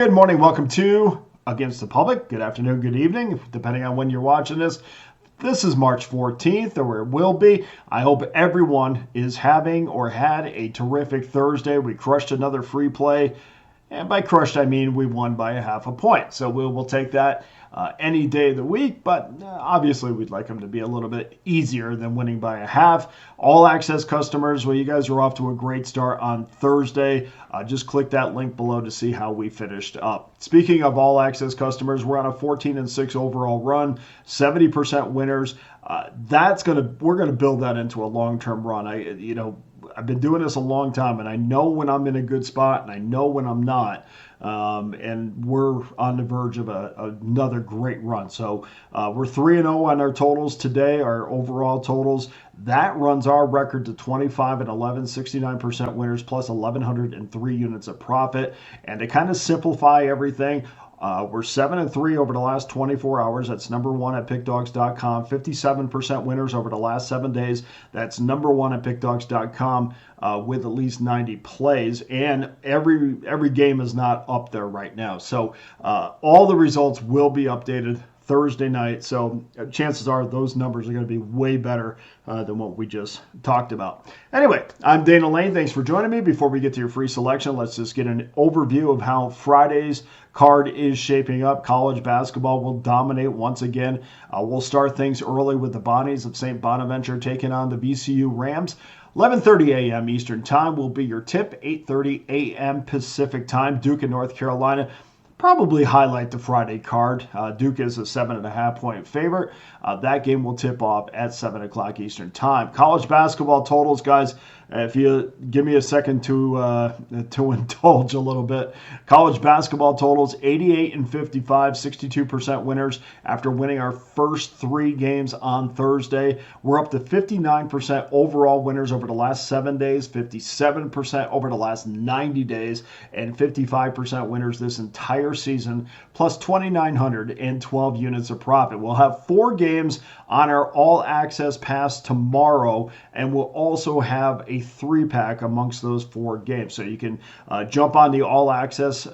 Good morning. Welcome to Against the Public. Good afternoon, good evening, depending on when you're watching this. This is March 14th, or it will be. I hope everyone is having or had a terrific Thursday. We crushed another free play. And by crushed, I mean we won by a half a point. So we'll take that any day of the week. But obviously, we'd like them to be a little bit easier than winning by a half. All access customers, well, you guys are off to a great start on Thursday. Just click that link below to see how we finished up. Speaking of all access customers, we're on a 14-6 overall run, 70% winners. We're gonna build that into a long-term run. I've been doing this a long time, and I know when I'm in a good spot, and I know when I'm not. And we're on the verge of another great run. So we're 3-0 on our totals today, our overall totals. That runs our record to 25-11, 69% winners, plus 1,103 units of profit. And to kind of simplify everything, we're 7-3 over the last 24 hours. That's number one at Pickdawgz.com. 57% winners over the last 7 days. That's number one at Pickdawgz.com with at least 90 plays. And every game is not up there right now. So all the results will be updated Thursday night. So chances are those numbers are going to be way better than what we just talked about. Anyway, I'm Dana Lane. Thanks for joining me. Before we get to your free selection, let's just get an overview of how Friday's card is shaping up. College basketball will dominate once again. We'll start things early with the Bonnies of St. Bonaventure taking on the VCU Rams. 11:30 a.m. Eastern Time will be your tip. 8:30 a.m. Pacific Time. Duke and North Carolina. Probably highlight the Friday card. Duke is a 7.5-point favorite. That game will tip off at 7 o'clock Eastern Time. College basketball totals, guys. If you give me a second to indulge a little bit. College basketball totals, 88-55, 62% winners after winning our first 3 games on Thursday. We're up to 59% overall winners over the last 7 days, 57% over the last 90 days, and 55% winners this entire season, plus 2,912 units of profit. We'll have 4 games on our all-access pass tomorrow, and we'll also have a 3-pack amongst those 4 games. So you can jump on the all-access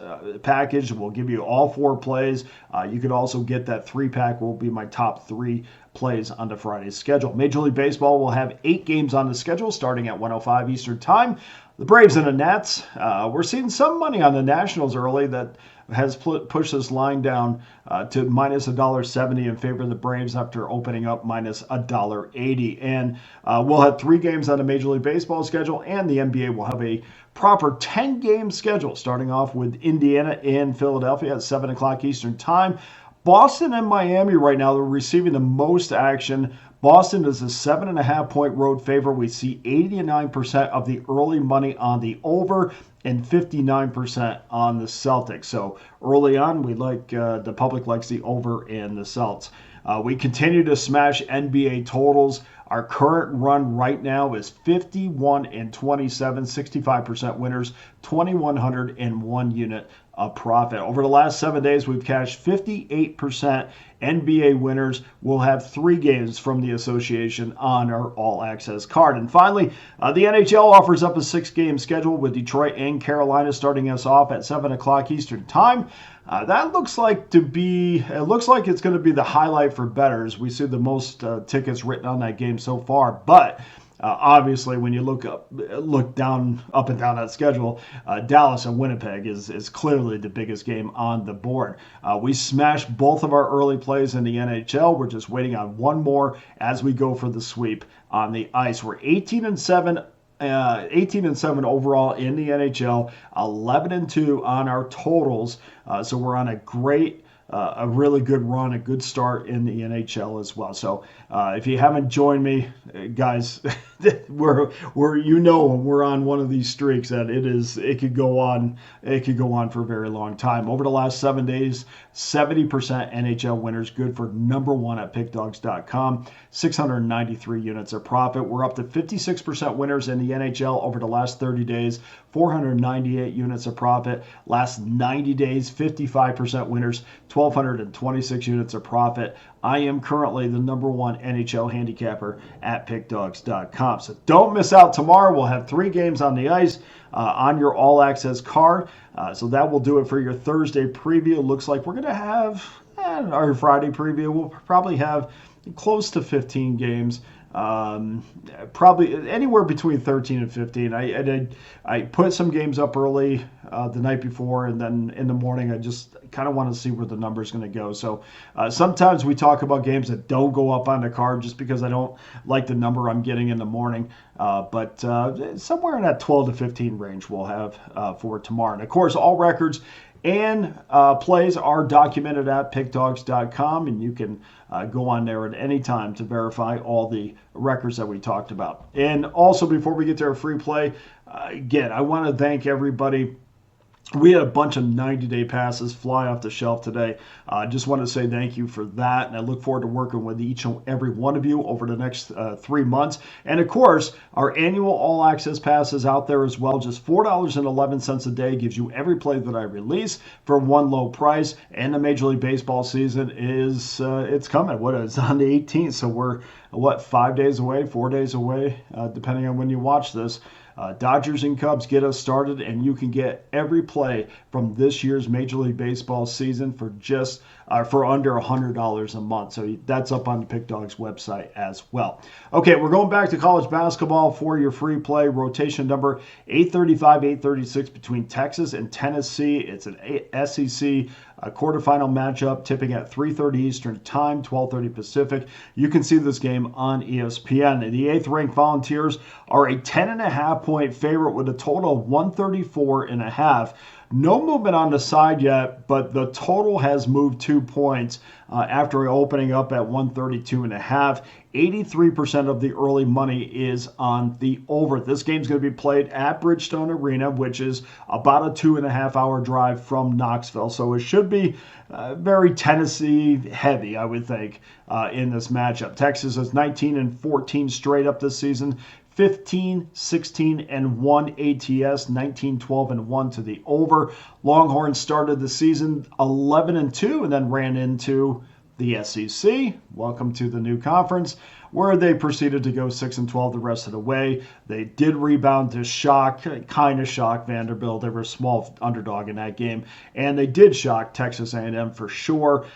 package. We'll give you all 4 plays. You could also get that 3-pack. Will be my top 3 plays on the Friday's schedule. Major League Baseball will have 8 games on the schedule starting at 1:05 Eastern Time. The Braves and the Nats. We're seeing some money on the Nationals early that has pushed this line down to minus $1.70 in favor of the Braves after opening up minus $1.80. And we'll have 3 games on the Major League Baseball schedule, and the NBA will have a proper 10-game schedule, starting off with Indiana and Philadelphia at 7 o'clock Eastern Time. Boston and Miami right now, they're receiving the most action. Boston is a 7.5-point road favorite. We see 89% of the early money on the over and 59% on the Celtics. So early on, the public likes the over and the Celts. We continue to smash NBA totals. Our current run right now is 51-27, 65% winners, 2,101 unit of profit. Over the last 7 days, we've cashed 58% NBA winners. We'll have 3 games from the association on our all-access card. And finally, the NHL offers up a 6-game schedule with Detroit and Carolina starting us off at 7 o'clock Eastern Time. That looks like it's going to be the highlight for bettors. We see the most tickets written on that game so far, but obviously, when you look up and down that schedule, Dallas and Winnipeg is clearly the biggest game on the board. We smashed both of our early plays in the NHL. We're just waiting on one more as we go for the sweep on the ice. We're 18-7 overall in the NHL, 11-2 on our totals. So we're on a really good run, a good start in the NHL as well. So if you haven't joined me, guys, we're on one of these streaks that it could go on for a very long time. Over the last 7 days, 70% NHL winners, good for number one at Pickdawgz.com, 693 units of profit. We're up to 56% winners in the NHL over the last 30 days, 498 units of profit. Last 90 days, 55% winners, 1,226 units of profit. I am currently the #1 NHL handicapper at Pickdawgz.com. So don't miss out tomorrow. We'll have 3 games on the ice on your all-access card. So that will do it for your Thursday preview. Looks like we're going to have our Friday preview. We'll probably have close to 15 games. Probably anywhere between 13 and 15. I put some games up early the night before, and then in the morning I just kind of want to see where the number is going to go. So sometimes we talk about games that don't go up on the card just because I don't like the number I'm getting in the morning. But somewhere in that 12 to 15 range we'll have for tomorrow. And of course, all records and plays are documented at pickdawgz.com, and you can go on there at any time to verify all the records that we talked about. And also, before we get to our free play, again, I want to thank everybody. We had a bunch of 90-day passes fly off the shelf today. I just want to say thank you for that, and I look forward to working with each and every one of you over the next 3 months. And, of course, our annual all-access pass is out there as well. Just $4.11 a day gives you every play that I release for one low price. And the Major League Baseball season is it's coming. It's on the 18th, so we're, 5 days away, 4 days away, depending on when you watch this. Dodgers and Cubs get us started, and you can get every play from this year's Major League Baseball season for just for under $100 a month. So that's up on the Pick Dawgz website as well. Okay, we're going back to college basketball for your free play. Rotation number 835, 836 between Texas and Tennessee. It's an SEC quarterfinal matchup, tipping at 3:30 Eastern Time, 12:30 Pacific. You can see this game on ESPN. And the 8th-ranked Volunteers are a 10.5-point favorite with a total of 134.5. No movement on the side yet, but the total has moved 2 points after opening up at 132.5. 83% of the early money is on the over. This game's going to be played at Bridgestone Arena, which is about a 2.5-hour drive from Knoxville. So it should be very Tennessee heavy, I would think, in this matchup. Texas is 19-14 straight up this season. 15, 16, and 1 ATS, 19, 12, and 1 to the over. Longhorns started the season 11-2 and then ran into the SEC. Welcome to the new conference, where they proceeded to go 6-12 the rest of the way. They did rebound to kind of shock Vanderbilt. They were a small underdog in that game, and they did shock Texas A&M for sure.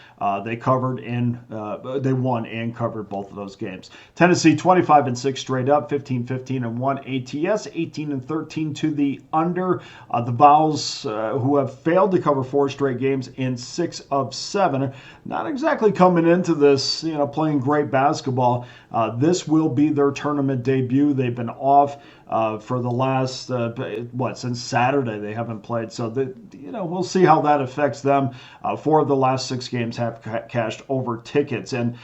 They won and covered both of those games. Tennessee 25-6 straight up, 15-15 and 1 ATS, 18-13 to the under. The Vols, who have failed to cover 4 straight games in 6 of 7, not exactly coming into this, playing great basketball. This will be their tournament debut. They've been off for the last since Saturday they haven't played. So we'll see how that affects them. 4 of the last 6 games have cashed over tickets, and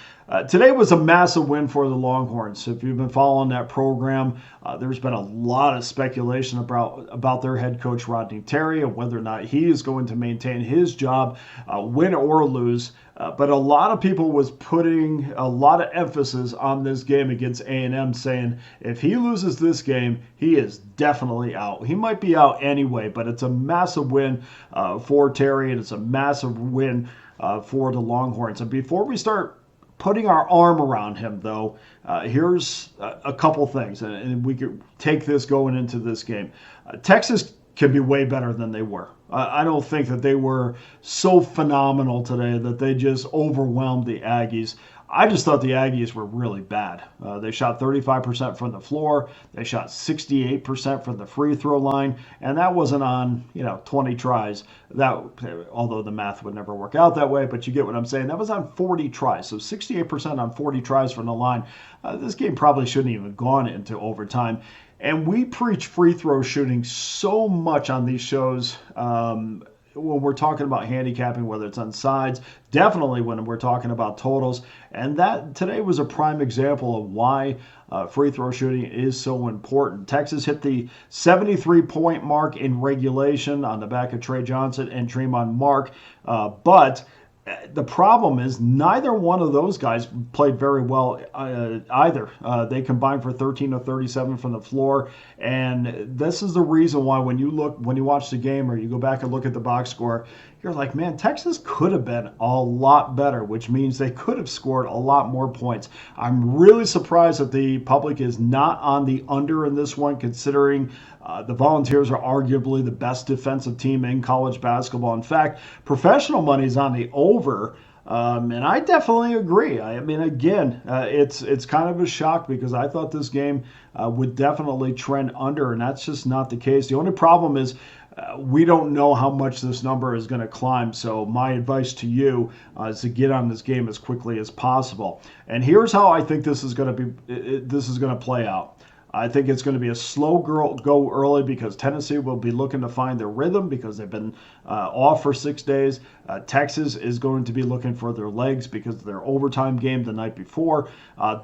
today was a massive win for the Longhorns. If you've been following that program, there's been a lot of speculation about their head coach Rodney Terry and whether or not he is going to maintain his job, win or lose. But a lot of people was putting a lot of emphasis on this game against A&M, saying if he loses this game, he is definitely out. He might be out anyway, but it's a massive win for Terry, and it's a massive win for the Longhorns. And before we start putting our arm around him, though, here's a couple things, and we could take this going into this game. Texas can be way better than they were. I don't think that they were so phenomenal today that they just overwhelmed the Aggies. I just thought the Aggies were really bad. They shot 35% from the floor. They shot 68% from the free throw line, and that wasn't on 20 tries. Although the math would never work out that way, but you get what I'm saying. That was on 40 tries, so 68% on 40 tries from the line. This game probably shouldn't even have gone into overtime. And we preach free throw shooting so much on these shows when we're talking about handicapping, whether it's on sides, definitely when we're talking about totals. And that today was a prime example of why free throw shooting is so important. Texas hit the 73-point mark in regulation on the back of Trey Johnson and Tremont Mark, but The problem is neither one of those guys played very well either. They combined for 13 of 37 from the floor, and this is the reason why when you watch the game or you go back and look at the box score, you're like, man, Texas could have been a lot better, which means they could have scored a lot more points. I'm really surprised that the public is not on the under in this one, considering the Volunteers are arguably the best defensive team in college basketball. In fact, professional money is on the over. And I definitely agree. I mean, again, it's kind of a shock because I thought this game would definitely trend under, and that's just not the case. The only problem is we don't know how much this number is going to climb. So my advice to you is to get on this game as quickly as possible. And here's how I think this is going to play out. I think it's going to be a slow go early because Tennessee will be looking to find their rhythm because they've been off for 6 days. Texas is going to be looking for their legs because of their overtime game the night before.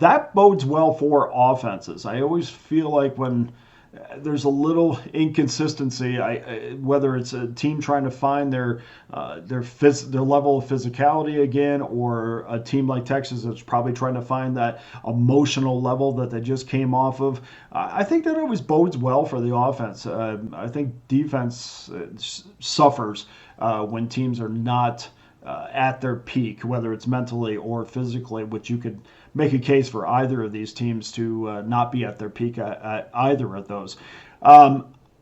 That bodes well for offenses. I always feel like when there's a little inconsistency, whether it's a team trying to find their level of physicality again, or a team like Texas that's probably trying to find that emotional level that they just came off of. I think that always bodes well for the offense. I think defense suffers when teams are not at their peak, whether it's mentally or physically, which you could make a case for either of these teams to not be at their peak at either of those.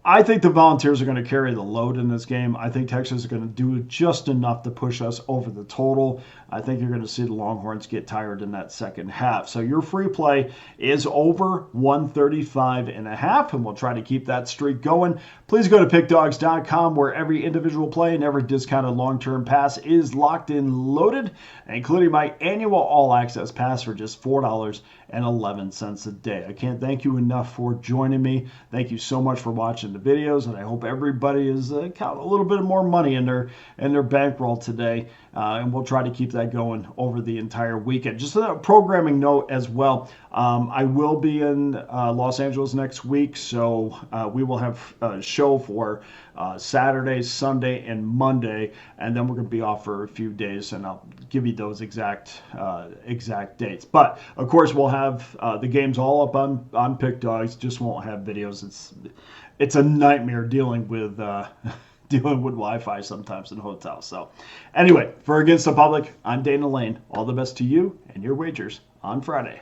I think the Volunteers are going to carry the load in this game. I think Texas is going to do just enough to push us over the total. I think you're going to see the Longhorns get tired in that second half. So your free play is over 135.5, and we'll try to keep that streak going. Please go to pickdawgz.com, where every individual play and every discounted long-term pass is locked and loaded, including my annual all-access pass for just $4.11 a day. I can't thank you enough for joining me. Thank you so much for watching the videos, and I hope everybody is counting a little bit more money in their bankroll today, and we'll try to keep that going over the entire weekend. Just a programming note as well. I will be in Los Angeles next week, so we will have a show for Saturday, Sunday, and Monday, and then we're going to be off for a few days, and I'll give you those exact dates. But of course, we'll have the games all up on Pick Dawgz. Just won't have videos. It's a nightmare dealing with Wi-Fi sometimes in hotels. So anyway, for Against the Public, I'm Dana Lane. All the best to you and your wagers on Friday.